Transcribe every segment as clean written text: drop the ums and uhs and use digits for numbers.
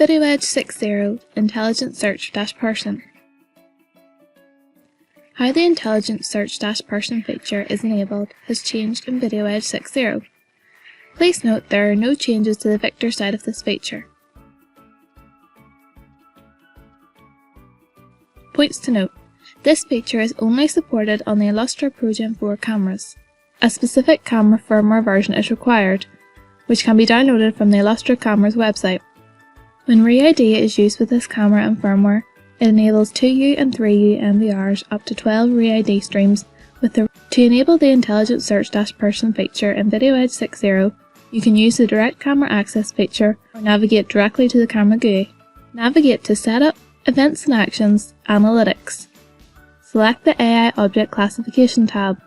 VideoEdge 6.0 Intelligent Search-Person. How the Intelligent Search-Person feature is enabled has changed in VideoEdge 6.0. Please note there are no changes to the Victor side of this feature. Points to note: this feature is only supported on the Illustra Pro Gen 4 cameras. A specific camera firmware version is required, which can be downloaded from the Illustra Cameras website. When ReID is used with this camera and firmware, it enables 2U and 3U NVRs up to 12 ReID streams. To enable the Intelligent Search-Person feature in VideoEdge 6.0, you can use the Direct Camera Access feature or navigate directly to the camera GUI. Navigate to Setup, Events and Actions, Analytics. Select the AI Object Classification tab.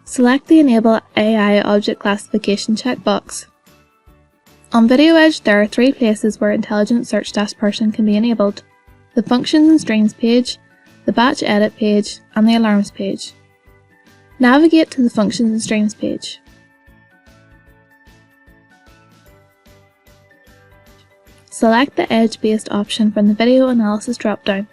Select the Enable AI Object Classification checkbox. On VideoEdge, there are three places where Intelligent Search-Person can be enabled: the Functions and Streams page, the Batch Edit page, and the Alarms page. Navigate to the Functions and Streams page. Select the Edge-based option from the Video Analysis drop-down.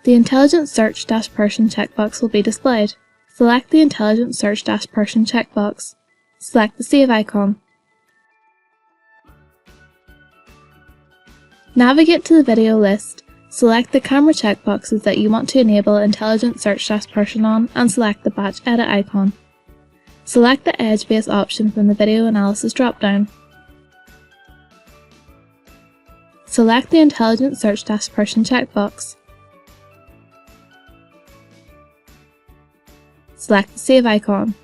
The Intelligent Search-Person checkbox will be displayed. Select the Intelligent Search-Person checkbox. Select the Save icon. Navigate to the video list, select the camera checkboxes that you want to enable Intelligent Search-Person on, and select the Batch Edit icon. Select the Edge-based option from the Video Analysis drop-down. Select the Intelligent Search-Person checkbox. Select the Save icon.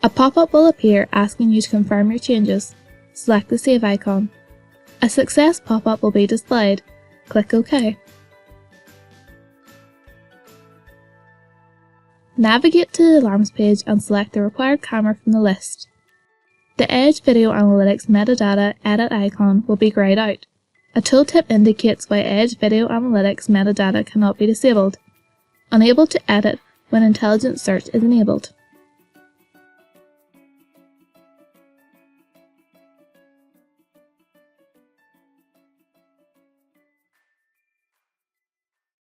A pop-up will appear asking you to confirm your changes. Select the Save icon. A success pop-up will be displayed. Click OK. Navigate to the Alarms page and select the required camera from the list. The Edge Video Analytics Metadata Edit icon will be grayed out. A tooltip indicates why Edge Video Analytics metadata cannot be disabled. Unable to edit when Intelligent Search is enabled.